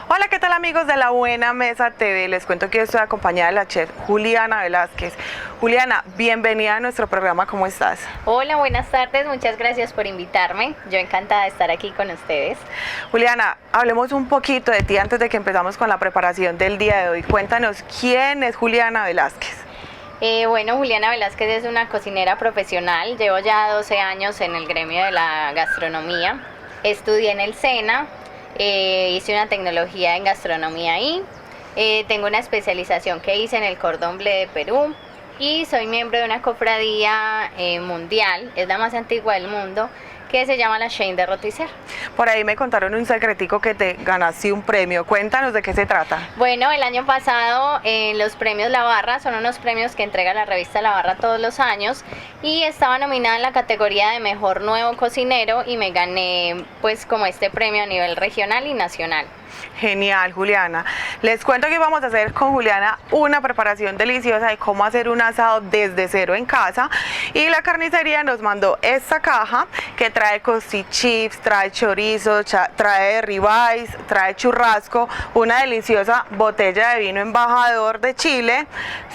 Hola, ¿qué tal amigos de La Buena Mesa TV? Les cuento que estoy acompañada de la chef Juliana Velázquez. Juliana, bienvenida a nuestro programa, ¿cómo estás? Hola, buenas tardes, muchas gracias por invitarme. Yo encantada de estar aquí con ustedes. Juliana, hablemos un poquito de ti antes de que empezamos con la preparación del día de hoy. Cuéntanos, ¿quién es Juliana Velázquez? Bueno, Juliana Velázquez es una cocinera profesional. Llevo ya 12 años en el gremio de la gastronomía. Estudié en el SENA, hice una tecnología en gastronomía ahí. Tengo una especialización que hice en el Cordón Bleu de Perú y soy miembro de una cofradía mundial, es la más antigua del mundo, que se llama la Chaîne de Rotisserie. Por ahí me contaron un secretico que te ganaste un premio. Cuéntanos de qué se trata. Bueno, el año pasado los premios La Barra son unos premios que entrega la revista La Barra todos los años y estaba nominada en la categoría de Mejor Nuevo Cocinero y me gané pues como este premio a nivel regional y nacional. Genial, Juliana. Les cuento que vamos a hacer con Juliana una preparación deliciosa de cómo hacer un asado desde cero en casa. Y la carnicería nos mandó esta caja que trae chips, trae chorizo, trae ribeyes, trae churrasco, una deliciosa botella de vino embajador de Chile,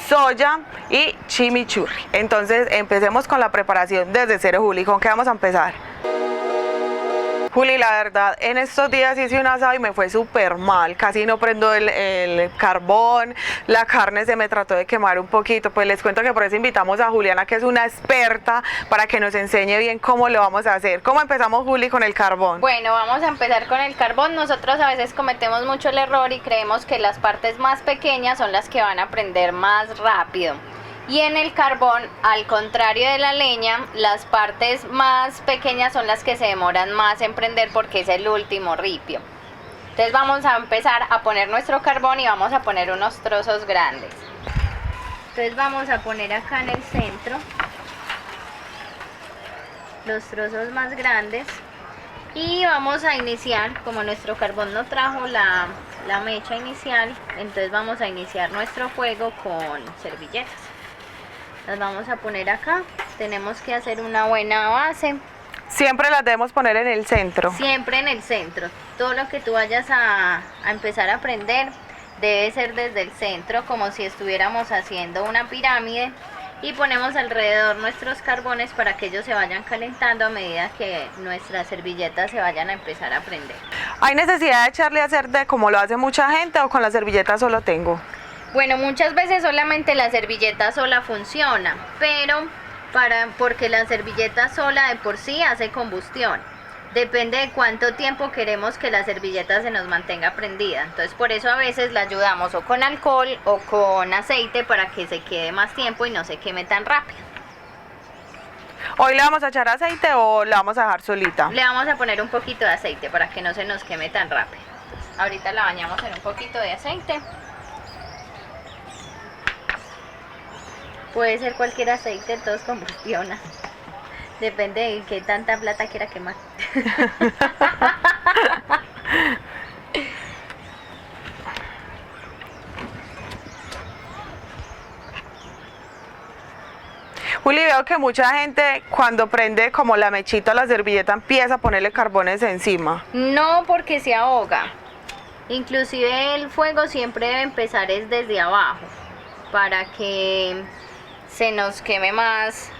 soya y chimichurri. Entonces empecemos con la preparación desde cero, Juli. ¿Con qué vamos a empezar? Juli, la verdad, en estos días hice un asado y me fue súper mal, casi no prendo el carbón, la carne se me trató de quemar un poquito, pues les cuento que por eso invitamos a Juliana, que es una experta, para que nos enseñe bien cómo lo vamos a hacer. ¿Cómo empezamos, Juli, con el carbón? Bueno, vamos a empezar con el carbón. Nosotros a veces cometemos mucho el error y creemos que las partes más pequeñas son las que van a prender más rápido. Y en el carbón, al contrario de la leña, las partes más pequeñas son las que se demoran más en prender porque es el último ripio. Entonces vamos a empezar a poner nuestro carbón y vamos a poner unos trozos grandes. Entonces vamos a poner acá en el centro los trozos más grandes y vamos a iniciar, como nuestro carbón no trajo la mecha inicial, entonces vamos a iniciar nuestro fuego con servilletas. Las vamos a poner acá, tenemos que hacer una buena base. Siempre las debemos poner en el centro. Siempre en el centro. Todo lo que tú vayas a empezar a prender debe ser desde el centro, como si estuviéramos haciendo una pirámide. Y ponemos alrededor nuestros carbones para que ellos se vayan calentando a medida que nuestras servilletas se vayan a empezar a prender. ¿Hay necesidad de echarle aceite como lo hace mucha gente o con la servilleta solo tengo? Bueno, muchas veces solamente la servilleta sola funciona, pero porque la servilleta sola de por sí hace combustión. Depende de cuánto tiempo queremos que la servilleta se nos mantenga prendida. Entonces por eso a veces la ayudamos o con alcohol o con aceite para que se quede más tiempo y no se queme tan rápido. ¿Hoy le vamos a echar aceite o la vamos a dejar solita? Le vamos a poner un poquito de aceite para que no se nos queme tan rápido. Entonces, ahorita la bañamos en un poquito de aceite. Puede ser cualquier aceite, todos combustionan. Depende de qué tanta plata quiera quemar. Juli, veo que mucha gente cuando prende como la mechita o la servilleta empieza a ponerle carbones encima. No, porque se ahoga. Inclusive el fuego siempre debe empezar es desde abajo, para que se nos queme más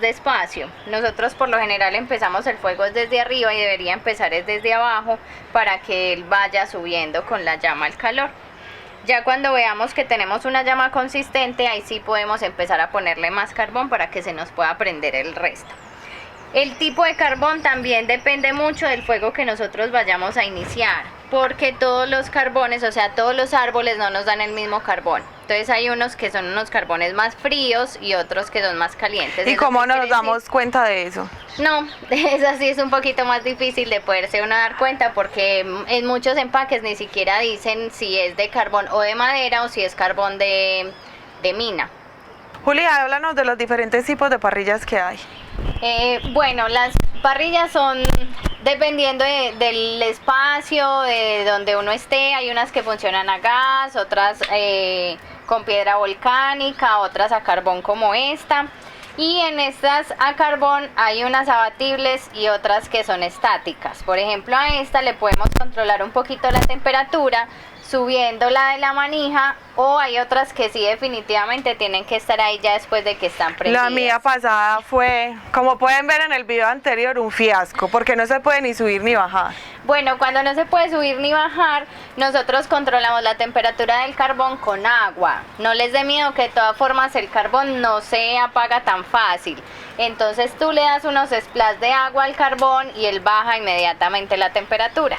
despacio. Nosotros por lo general empezamos el fuego desde arriba y debería empezar desde abajo para que él vaya subiendo con la llama el calor. Ya cuando veamos que tenemos una llama consistente, ahí sí podemos empezar a ponerle más carbón para que se nos pueda prender el resto. El tipo de carbón también depende mucho del fuego que nosotros vayamos a iniciar, porque todos los carbones, o sea, todos los árboles no nos dan el mismo carbón. Entonces hay unos que son unos carbones más fríos y otros que son más calientes. ¿Y cómo nos damos cuenta de eso? No, eso sí es un poquito más difícil de poderse uno dar cuenta porque en muchos empaques ni siquiera dicen si es de carbón o de madera o si es carbón de mina. Julia, háblanos de los diferentes tipos de parrillas que hay. Bueno, las parrillas son dependiendo del espacio, de donde uno esté. Hay unas que funcionan a gas, otras con piedra volcánica, otras a carbón como esta. Y en estas a carbón hay unas abatibles y otras que son estáticas. Por ejemplo, a esta le podemos controlar un poquito la temperatura subiendo la de la manija, o hay otras que sí definitivamente tienen que estar ahí ya después de que están prendidas. La mía pasada fue, como pueden ver en el video anterior, un fiasco, porque no se puede ni subir ni bajar. Bueno, cuando no se puede subir ni bajar, nosotros controlamos la temperatura del carbón con agua. No les dé miedo que de todas formas el carbón no se apaga tan fácil. Entonces tú le das unos splash de agua al carbón y él baja inmediatamente la temperatura.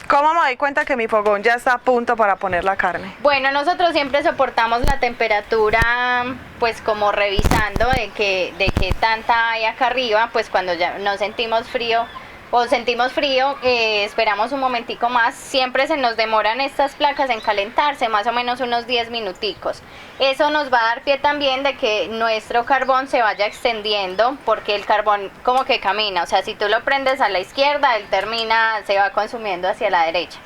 ¿Cómo me doy cuenta que mi fogón ya está a punto para poner la carne? Bueno, nosotros siempre soportamos la temperatura, pues como revisando de que tanta hay acá arriba, pues cuando ya nos sentimos frío esperamos un momentico más. Siempre se nos demoran estas placas en calentarse, más o menos unos 10 minuticos. Eso nos va a dar pie también de que nuestro carbón se vaya extendiendo, porque el carbón como que camina, o sea, si tú lo prendes a la izquierda, él se va consumiendo hacia la derecha.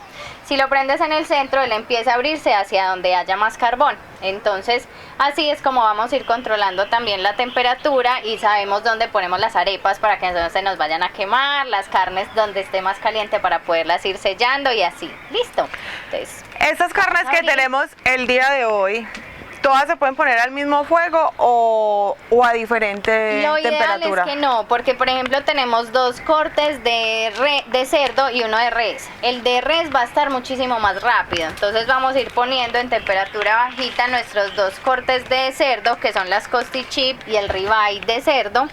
Si lo prendes en el centro, él empieza a abrirse hacia donde haya más carbón. Entonces, así es como vamos a ir controlando también la temperatura y sabemos dónde ponemos las arepas para que no se nos vayan a quemar, las carnes donde esté más caliente para poderlas ir sellando y así. ¿Listo? Entonces, estas carnes que tenemos el día de hoy, ¿todas se pueden poner al mismo fuego o a diferente lo ideal temperatura? Es que no, porque por ejemplo tenemos dos cortes de cerdo y uno de res. El de res va a estar muchísimo más rápido, entonces vamos a ir poniendo en temperatura bajita nuestros dos cortes de cerdo, que son las costy chip y el ribeye de cerdo,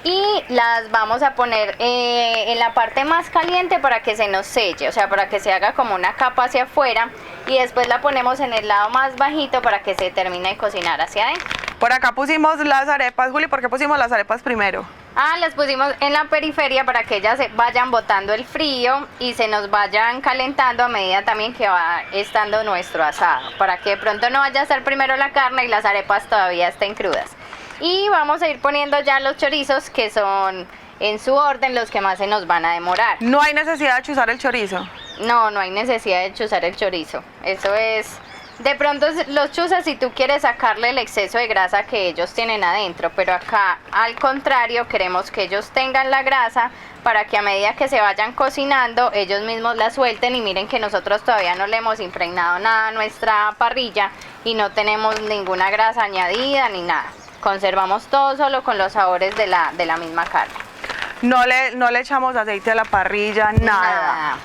y las vamos a poner en la parte más caliente para que se nos selle, o sea, para que se haga como una capa hacia afuera, y después la ponemos en el lado más bajito para que se termine de cocinar hacia adentro. Por acá pusimos las arepas, Juli. ¿Por qué pusimos las arepas primero? Las pusimos en la periferia para que ellas se vayan botando el frío y se nos vayan calentando a medida también que va estando nuestro asado, para que de pronto no vaya a ser primero la carne y las arepas todavía estén crudas. Y vamos a ir poniendo ya los chorizos, que son en su orden los que más se nos van a demorar. ¿No hay necesidad de chuzar el chorizo? No, no hay necesidad de chuzar el chorizo. Eso es, de pronto los chuzas si tú quieres sacarle el exceso de grasa que ellos tienen adentro, pero acá al contrario queremos que ellos tengan la grasa para que a medida que se vayan cocinando ellos mismos la suelten. Y miren que nosotros todavía no le hemos impregnado nada a nuestra parrilla y no tenemos ninguna grasa añadida ni nada. Conservamos todo solo con los sabores de la misma carne. No le echamos aceite a la parrilla, nada.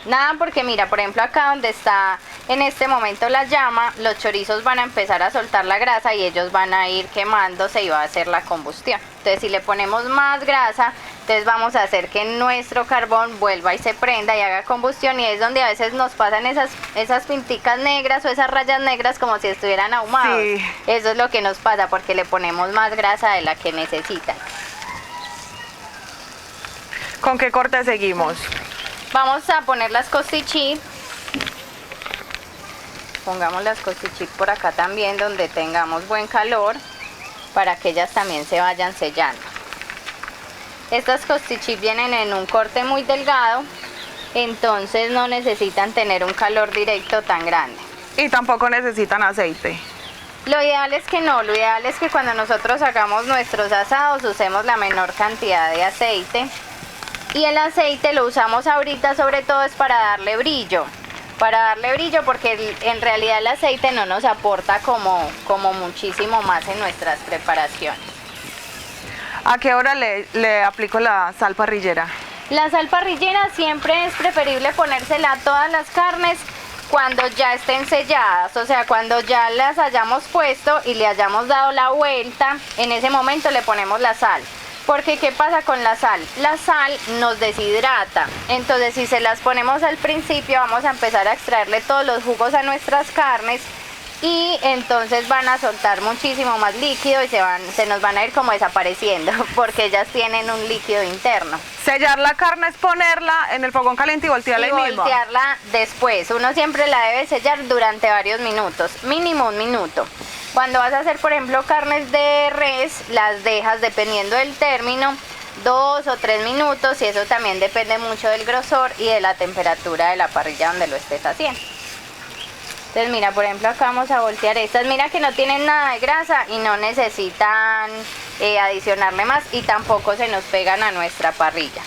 Nada, porque mira, por ejemplo acá donde está en este momento la llama, los chorizos van a empezar a soltar la grasa y ellos van a ir quemándose y va a hacer la combustión. Entonces si le ponemos más grasa, entonces vamos a hacer que nuestro carbón vuelva y se prenda y haga combustión, y es donde a veces nos pasan esas pinticas negras o esas rayas negras como si estuvieran ahumados. Sí. Eso es lo que nos pasa porque le ponemos más grasa de la que necesitan. ¿Con qué corte seguimos? Vamos a poner las costy chip. Pongamos las costy chip por acá también donde tengamos buen calor para que ellas también se vayan sellando. Estas costy chip vienen en un corte muy delgado, entonces no necesitan tener un calor directo tan grande. Y tampoco necesitan aceite. Lo ideal es que no, lo ideal es que cuando nosotros hagamos nuestros asados usemos la menor cantidad de aceite. Y el aceite lo usamos ahorita sobre todo es para darle brillo. Porque en realidad el aceite no nos aporta como muchísimo más en nuestras preparaciones. ¿A qué hora le aplico la sal parrillera? La sal parrillera siempre es preferible ponérsela a todas las carnes cuando ya estén selladas, o sea, cuando ya las hayamos puesto y le hayamos dado la vuelta, en ese momento le ponemos la sal. Porque ¿qué pasa con la sal? La sal nos deshidrata, entonces si se las ponemos al principio vamos a empezar a extraerle todos los jugos a nuestras carnes y entonces van a soltar muchísimo más líquido y se nos van a ir como desapareciendo porque ellas tienen un líquido interno. Sellar la carne es ponerla en el fogón caliente y voltearla ahí mismo. Voltearla después, uno siempre la debe sellar durante varios minutos, mínimo un minuto. Cuando vas a hacer, por ejemplo, carnes de res, las dejas, dependiendo del término, 2 o 3 minutos, y eso también depende mucho del grosor y de la temperatura de la parrilla donde lo estés haciendo. Entonces mira, por ejemplo, acá vamos a voltear estas. Mira que no tienen nada de grasa y no necesitan adicionarle más y tampoco se nos pegan a nuestra parrilla.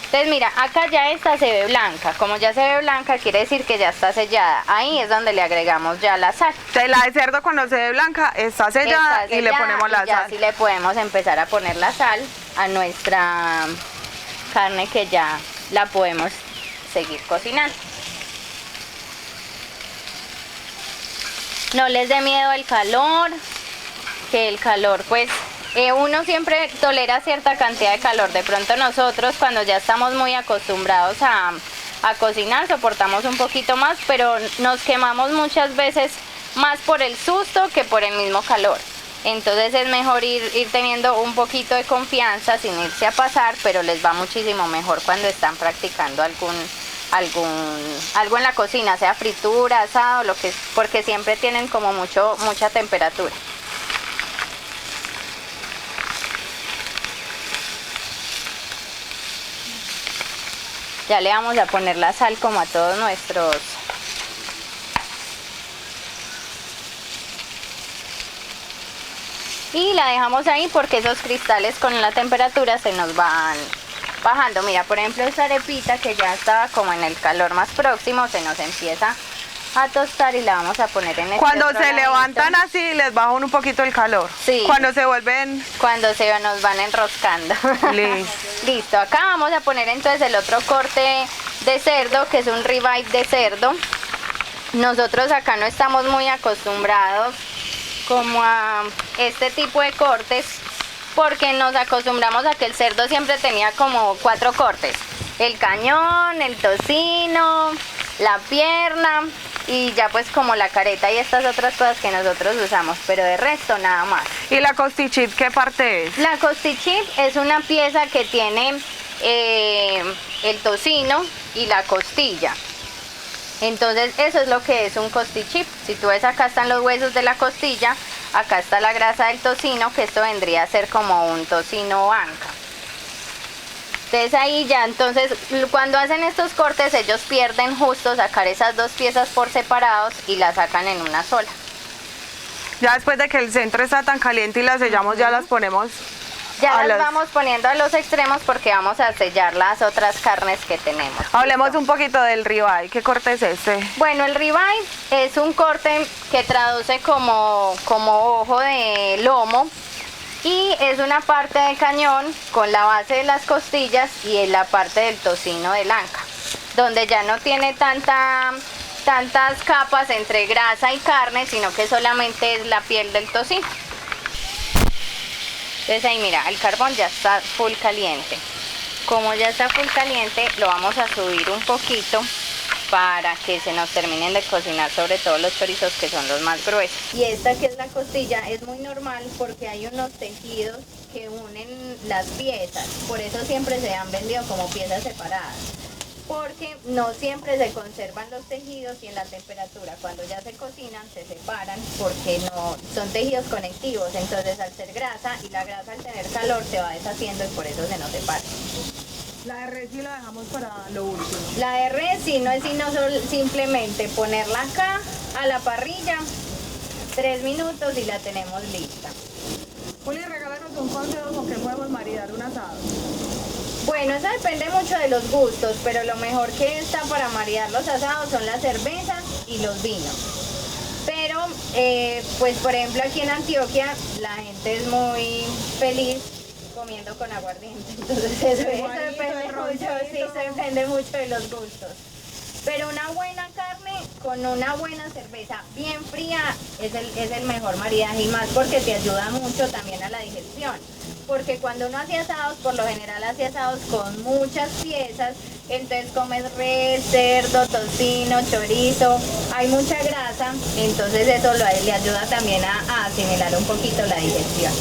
Entonces mira, acá ya esta se ve blanca. Como ya se ve blanca, quiere decir que ya está sellada. Ahí es donde le agregamos ya la sal. Entonces, la de cerdo cuando se ve blanca está sellada, y le ponemos la ya sal. sí le podemos empezar a poner la sal a nuestra carne, que ya la podemos seguir cocinando. No les dé miedo el calor, que el calor pues uno siempre tolera cierta cantidad de calor. De pronto nosotros, cuando ya estamos muy acostumbrados a cocinar, soportamos un poquito más, pero nos quemamos muchas veces más por el susto que por el mismo calor. Entonces es mejor ir teniendo un poquito de confianza sin irse a pasar, pero les va muchísimo mejor cuando están practicando algo en la cocina, sea fritura, asado, porque siempre tienen como mucha temperatura. Ya le vamos a poner la sal como a todos nuestros. Y la dejamos ahí porque esos cristales con la temperatura se nos van bajando. Mira, por ejemplo, esta arepita que ya estaba como en el calor más próximo, se nos empieza a tostar y la vamos a poner en este Cuando otro se ladito. levantan así, les baja un poquito el calor. Sí. Cuando se vuelven... Cuando se nos van enroscando. Listo. Listo, acá vamos a poner entonces el otro corte de cerdo, que es un ribeye de cerdo. Nosotros acá no estamos muy acostumbrados como a este tipo de cortes, porque nos acostumbramos a que el cerdo siempre tenía como 4 cortes: el cañón, el tocino, la pierna y ya pues como la careta y estas otras cosas que nosotros usamos, pero de resto nada más. ¿Y la costichit qué parte es? La costichip es una pieza que tiene el tocino y la costilla. Entonces eso es lo que es un costichip. Si tú ves, acá están los huesos de la costilla, acá está la grasa del tocino, que esto vendría a ser como un tocino banca. Entonces ahí ya, entonces cuando hacen estos cortes ellos pierden justo sacar esas dos piezas por separados y las sacan en una sola. Ya después de que el centro está tan caliente y las sellamos, ya las ponemos... Ya las vamos poniendo a los extremos porque vamos a sellar las otras carnes que tenemos. Hablemos un poquito del ribeye. ¿Qué corte es este? Bueno, el ribeye es un corte que traduce como ojo de lomo y es una parte de cañón con la base de las costillas y en la parte del tocino del anca, donde ya no tiene tantas capas entre grasa y carne, sino que solamente es la piel del tocino. Entonces ahí mira, el carbón ya está full caliente. Como ya está full caliente, lo vamos a subir un poquito para que se nos terminen de cocinar, sobre todo los chorizos, que son los más gruesos. Y esta, que es la costilla, es muy normal porque hay unos tejidos que unen las piezas. Por eso siempre se han vendido como piezas separadas, porque no siempre se conservan los tejidos y en la temperatura cuando ya se cocinan se separan, porque no son tejidos conectivos. Entonces al ser grasa, y la grasa al tener calor se va deshaciendo y por eso se nos separan. La de res sí la dejamos para lo último. La de res sí, no es sino simplemente ponerla acá a la parrilla 3 minutos y la tenemos lista. Juli, regálanos un consejo con qué podemos maridar un asado. Bueno, eso depende mucho de los gustos, pero lo mejor que está para maridar los asados son las cervezas y los vinos. Pero, pues por ejemplo aquí en Antioquia la gente es muy feliz comiendo con aguardiente, entonces eso depende mucho de los gustos. Pero una buena carne con una buena cerveza bien fría es el mejor maridaje, y más porque te ayuda mucho también a la digestión. Porque cuando uno hace asados, por lo general hace asados con muchas piezas, entonces comes res, cerdo, tocino, chorizo, hay mucha grasa, entonces eso le ayuda también a asimilar un poquito la digestión.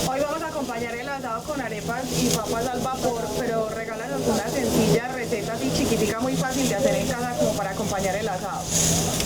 Hoy vamos a acompañar el asado con arepas y papas al vapor, pero regálanos una sencilla receta así chiquitica, muy fácil de hacer en casa como para acompañar el asado.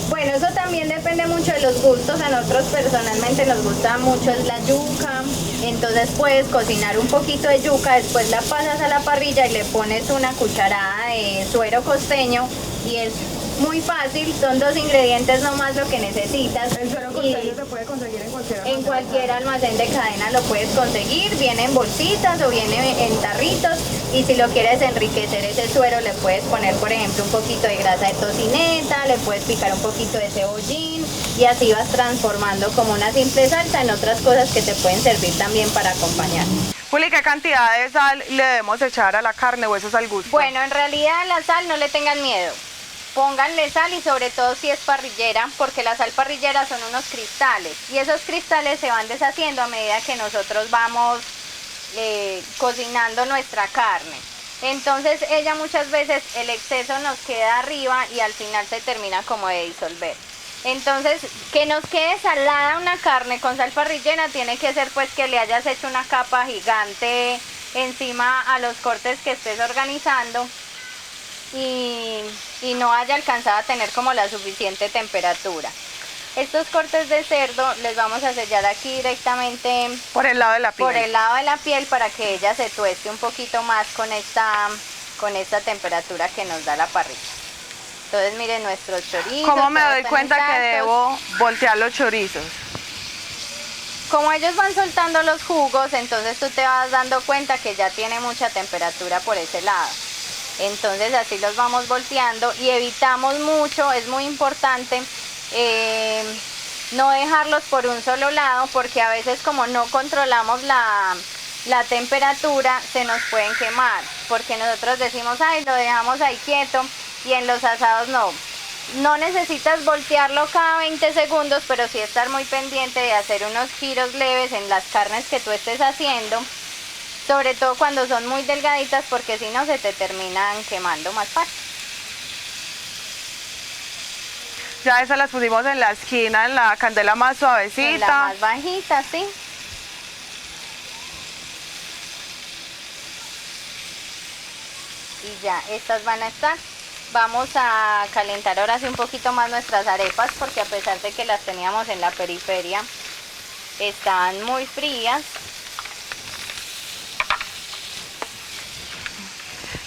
Bueno, eso también depende mucho de los gustos. A nosotros personalmente nos gusta mucho es la yuca, entonces puedes cocinar un poquito de yuca, después la pasas a la parrilla y le pones una cucharada de suero costeño y es Muy fácil, son 2 ingredientes nomás lo que necesitas. El suero costeño se puede conseguir en cualquier almacén de cadena lo puedes conseguir, viene en bolsitas o viene en tarritos, y si lo quieres enriquecer ese suero le puedes poner por ejemplo un poquito de grasa de tocineta, le puedes picar un poquito de cebollín y así vas transformando como una simple salsa en otras cosas que te pueden servir también para acompañar. Juli, ¿qué cantidad de sal le debemos echar a la carne o eso es al gusto? Bueno, en realidad a la sal no le tengan miedo. Pónganle sal y sobre todo si es parrillera, porque la sal parrillera son unos cristales y esos cristales se van deshaciendo a medida que nosotros vamos cocinando nuestra carne. Entonces ella muchas veces el exceso nos queda arriba y al final se termina como de disolver. Entonces que nos quede salada una carne con sal parrillera tiene que ser pues que le hayas hecho una capa gigante encima a los cortes que estés organizando y no haya alcanzado a tener como la suficiente temperatura. Estos cortes de cerdo les vamos a sellar aquí directamente por el lado de la piel. Por el lado de la piel para que ella se tueste un poquito más con esta temperatura que nos da la parrilla. Entonces miren nuestros chorizos. ¿Cómo me doy cuenta que debo voltear los chorizos? Como ellos van soltando los jugos, entonces tú te vas dando cuenta que ya tiene mucha temperatura por ese lado. Entonces así los vamos volteando y evitamos mucho, es muy importante no dejarlos por un solo lado, porque a veces como no controlamos la temperatura se nos pueden quemar, porque nosotros decimos ay lo dejamos ahí quieto y en los asados no necesitas voltearlo cada 20 segundos, pero sí estar muy pendiente de hacer unos giros leves en las carnes que tú estés haciendo, sobre todo cuando son muy delgaditas, porque si no se te terminan quemando más fácil. Ya esas las pusimos en la esquina, en la candela más suavecita. En la más bajita, sí. Y ya, estas van a estar. Vamos a calentar ahora sí un poquito más nuestras arepas, porque a pesar de que las teníamos en la periferia, están muy frías.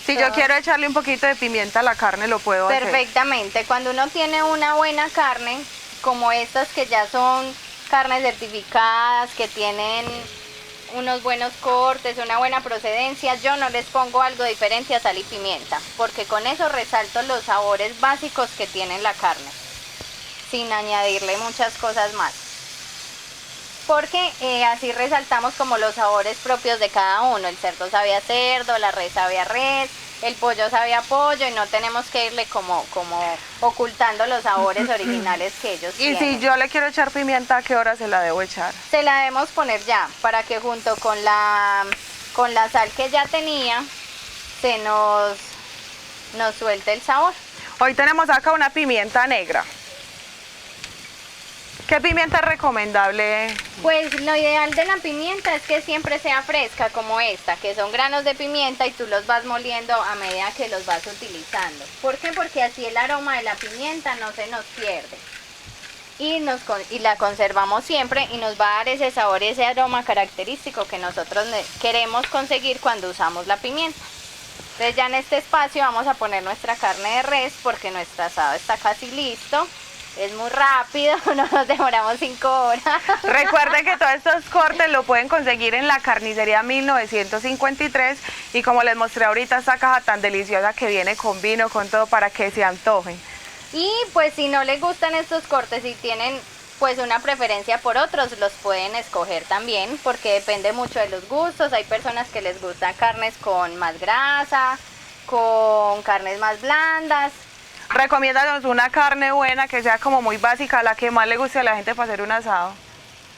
Si yo quiero echarle un poquito de pimienta a la carne, lo puedo hacer. Perfectamente. Cuando uno tiene una buena carne, como estas que ya son carnes certificadas, que tienen unos buenos cortes, una buena procedencia, yo no les pongo algo diferente a sal y pimienta, porque con eso resalto los sabores básicos que tiene la carne, sin añadirle muchas cosas más. Porque así resaltamos como los sabores propios de cada uno. El cerdo sabe a cerdo, la res sabe a res, el pollo sabe a pollo, y no tenemos que irle como ocultando los sabores originales que ellos tienen. Y si yo le quiero echar pimienta, ¿a qué hora se la debo echar? Se la debemos poner ya, para que junto con la sal que ya tenía, se nos suelte el sabor. Hoy tenemos acá una pimienta negra. ¿Qué pimienta es recomendable? Pues lo ideal de la pimienta es que siempre sea fresca, como esta, que son granos de pimienta y tú los vas moliendo a medida que los vas utilizando. ¿Por qué? Porque así el aroma de la pimienta no se nos pierde. Y la conservamos siempre y nos va a dar ese sabor, ese aroma característico que nosotros queremos conseguir cuando usamos la pimienta. Entonces ya en este espacio vamos a poner nuestra carne de res, porque nuestro asado está casi listo. Es muy rápido, no nos demoramos 5 horas. Recuerden que todos estos cortes lo pueden conseguir en la carnicería 1953 y como les mostré ahorita, esta caja tan deliciosa que viene con vino, con todo, para que se antojen. Y pues si no les gustan estos cortes y tienen pues una preferencia por otros, los pueden escoger también, porque depende mucho de los gustos. Hay personas que les gustan carnes con más grasa, con carnes más blandas. Recomiéndanos una carne buena, que sea como muy básica, la que más le guste a la gente para hacer un asado.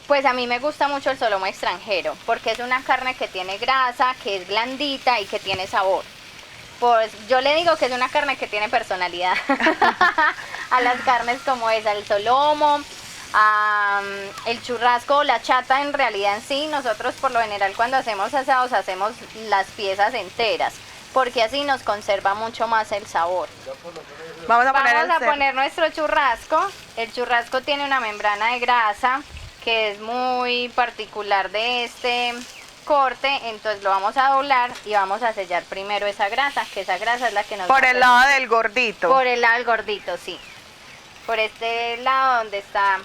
Pues a mí me gusta mucho el solomo extranjero, porque es una carne que tiene grasa, que es blandita y que tiene sabor. Pues yo le digo que es una carne que tiene personalidad a las carnes como esa, el solomo, el churrasco, la chata. En realidad en sí, nosotros por lo general cuando hacemos asados hacemos las piezas enteras, porque así nos conserva mucho más el sabor. Vamos a poner nuestro churrasco. El churrasco tiene una membrana de grasa que es muy particular de corte, entonces lo vamos a doblar y vamos a sellar primero esa grasa, que esa grasa es la que nos va Por a el lado del gordito. Por el lado del gordito, sí. Por este lado donde está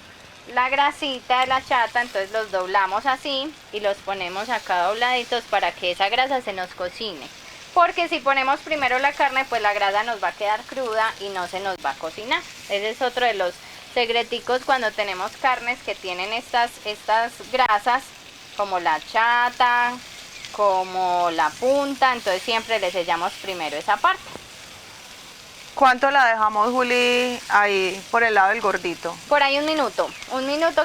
la grasita de la chata, entonces los doblamos así y los ponemos acá dobladitos para que esa grasa se nos cocine. Porque si ponemos primero la carne, pues la grasa nos va a quedar cruda y no se nos va a cocinar. Ese es otro de los secreticos cuando tenemos carnes que tienen estas grasas, como la chata, como la punta, entonces siempre le sellamos primero esa parte. ¿Cuánto la dejamos, Juli, ahí por el lado del gordito? Por ahí un minuto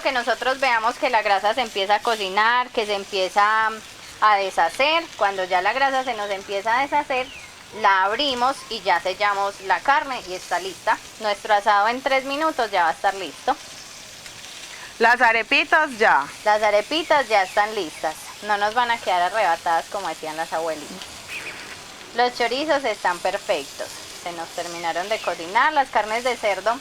que nosotros veamos que la grasa se empieza a cocinar, que se empieza a deshacer. Cuando ya la grasa se nos empieza a deshacer, la abrimos y ya sellamos la carne y está lista. Nuestro asado en 3 minutos ya va a estar listo. Las arepitas ya. Las arepitas ya están listas, no nos van a quedar arrebatadas como decían las abuelitas. Los chorizos están perfectos, se nos terminaron de cocinar. Las carnes de cerdo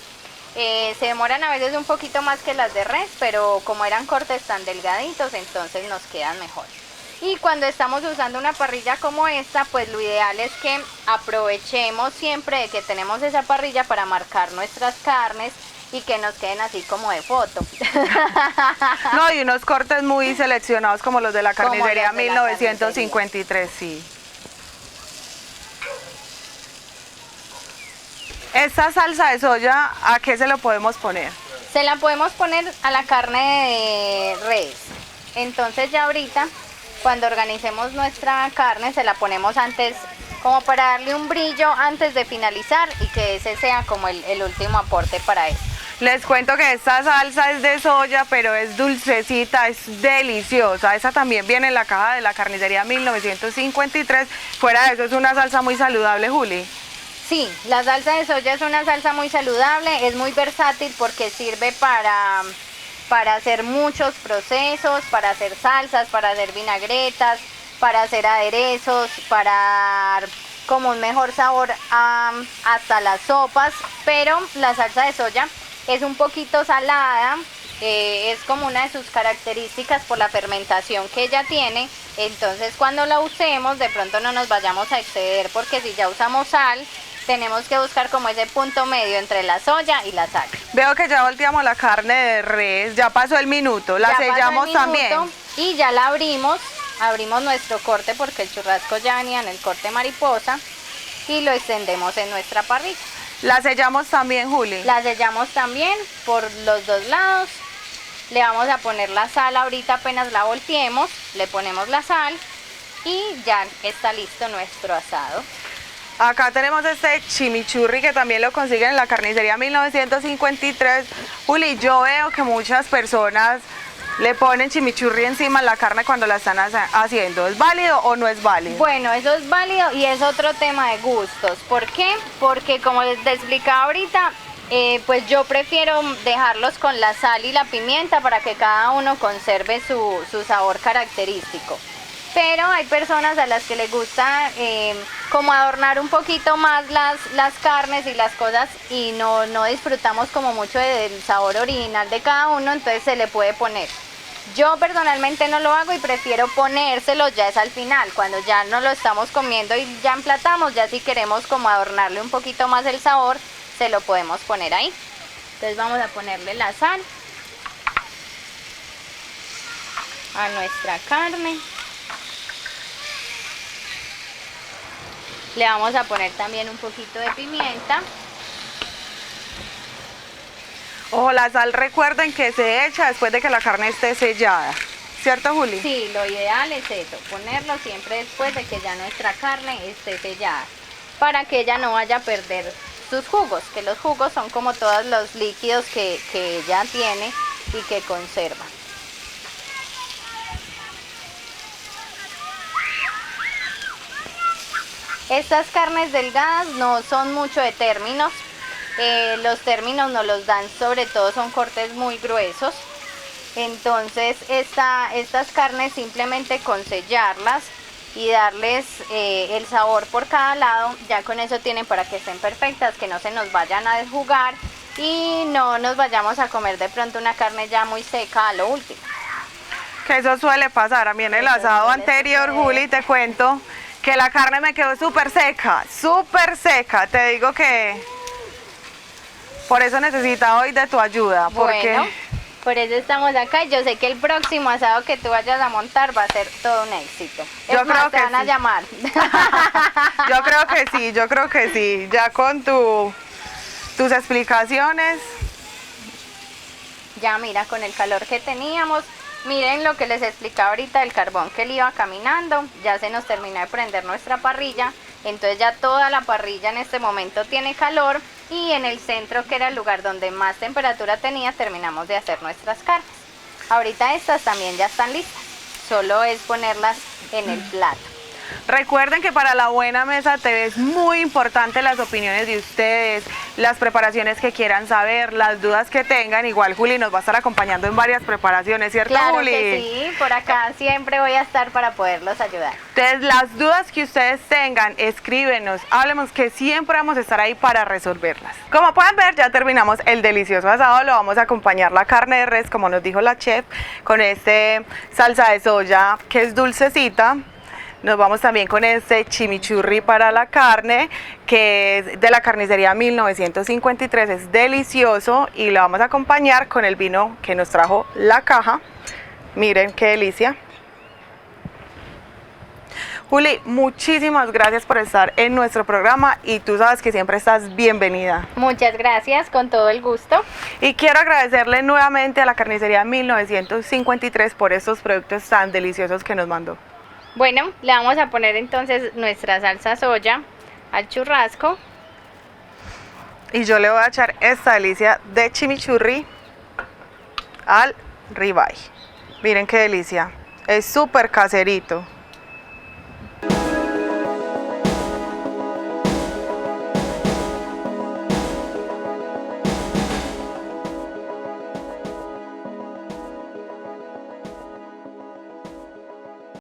se demoran a veces un poquito más que las de res, pero como eran cortes tan delgaditos, entonces nos quedan mejor. Y cuando estamos usando una parrilla como esta, pues lo ideal es que aprovechemos siempre de que tenemos esa parrilla para marcar nuestras carnes y que nos queden así como de foto. No, y unos cortes muy seleccionados como los de la Como carnicería los de la 1953, sí. Esta salsa de soya, ¿a qué se lo podemos poner? Se la podemos poner a la carne de res. Entonces ya ahorita, cuando organicemos nuestra carne, se la ponemos antes, como para darle un brillo antes de finalizar y que ese sea como el último aporte para eso. Les cuento que esta salsa es de soya, pero es dulcecita, es deliciosa. Esa también viene en la caja de la carnicería 1953. Fuera de eso, es una salsa muy saludable, Juli. Sí, la salsa de soya es una salsa muy saludable, es muy versátil porque sirve para hacer muchos procesos, para hacer salsas, para hacer vinagretas, para hacer aderezos, para dar como un mejor sabor hasta las sopas. Pero la salsa de soya es un poquito salada, es como una de sus características por la fermentación que ella tiene. Entonces cuando la usemos de pronto no nos vayamos a exceder, porque si ya usamos sal, tenemos que buscar como ese punto medio entre la soya y la sal. Veo que ya volteamos la carne de res, ya pasó el minuto, la Ya pasó el sellamos minuto también. y ya la abrimos nuestro corte, porque el churrasco ya venía en el corte mariposa, y lo extendemos en nuestra parrilla. La sellamos también, Juli. La sellamos también por los dos lados. Le vamos a poner la sal ahorita apenas la volteemos, le ponemos la sal y ya está listo nuestro asado. Acá tenemos este chimichurri que también lo consiguen en la carnicería 1953. Juli, yo veo que muchas personas le ponen chimichurri encima a la carne cuando la están haciendo. ¿Es válido o no es válido? Bueno, eso es válido y es otro tema de gustos. ¿Por qué? Porque como les explicaba ahorita, pues yo prefiero dejarlos con la sal y la pimienta para que cada uno conserve su sabor característico. Pero hay personas a las que les gusta como adornar un poquito más las carnes y las cosas, y no disfrutamos como mucho del sabor original de cada uno, entonces se le puede poner. Yo personalmente no lo hago y prefiero ponérselo ya es al final, cuando ya no lo estamos comiendo y ya emplatamos. Ya si queremos como adornarle un poquito más el sabor, se lo podemos poner ahí. Entonces vamos a ponerle la sal a nuestra carne. Le vamos a poner también un poquito de pimienta. Ojo, la sal recuerden que se echa después de que la carne esté sellada. ¿Cierto, Juli? Sí, lo ideal es eso, ponerlo siempre después de que ya nuestra carne esté sellada, para que ella no vaya a perder sus jugos, que los jugos son como todos los líquidos que ella tiene y que conserva. Estas carnes delgadas no son mucho de términos. Los términos nos los dan, sobre todo son cortes muy gruesos. Entonces estas carnes simplemente con sellarlas y darles el sabor por cada lado, ya con eso tienen para que estén perfectas, que no se nos vayan a desjugar y no nos vayamos a comer de pronto una carne ya muy seca a lo último. Que eso suele pasar. A mí en el Eso asado suele anterior, suceder. Juli, te cuento que la carne me quedó súper seca, súper seca. Te digo que por eso necesitaba hoy de tu ayuda, porque Bueno, por eso estamos acá y yo sé que el próximo asado que tú vayas a montar va a ser todo un éxito. Yo Es más, creo te que van a sí. llamar. yo creo que sí. Ya con tus explicaciones. Ya mira, con el calor que teníamos, miren lo que les explicaba ahorita del carbón que él iba caminando, ya se nos terminó de prender nuestra parrilla, entonces ya toda la parrilla en este momento tiene calor y en el centro, que era el lugar donde más temperatura tenía, terminamos de hacer nuestras carnes. Ahorita estas también ya están listas, solo es ponerlas en el plato. Recuerden que para La Buena Mesa TV es muy importante las opiniones de ustedes, las preparaciones que quieran saber, las dudas que tengan. Igual Juli nos va a estar acompañando en varias preparaciones, ¿cierto, Claro Juli? que sí, por acá siempre voy a estar para poderlos ayudar. Entonces, las dudas que ustedes tengan, escríbenos, hablemos, que siempre vamos a estar ahí para resolverlas. Como pueden ver, ya terminamos el delicioso asado. Lo vamos a acompañar la carne de res, como nos dijo la chef, con salsa de soya que es dulcecita. Nos vamos también con este chimichurri para la carne, que es de la carnicería 1953, es delicioso, y lo vamos a acompañar con el vino que nos trajo la caja. Miren qué delicia. Juli, muchísimas gracias por estar en nuestro programa y tú sabes que siempre estás bienvenida. Muchas gracias, con todo el gusto. Y quiero agradecerle nuevamente a la carnicería 1953 por estos productos tan deliciosos que nos mandó. Bueno, le vamos a poner entonces nuestra salsa soya al churrasco. Y yo le voy a echar esta delicia de chimichurri al ribeye. Miren qué delicia. Es súper caserito.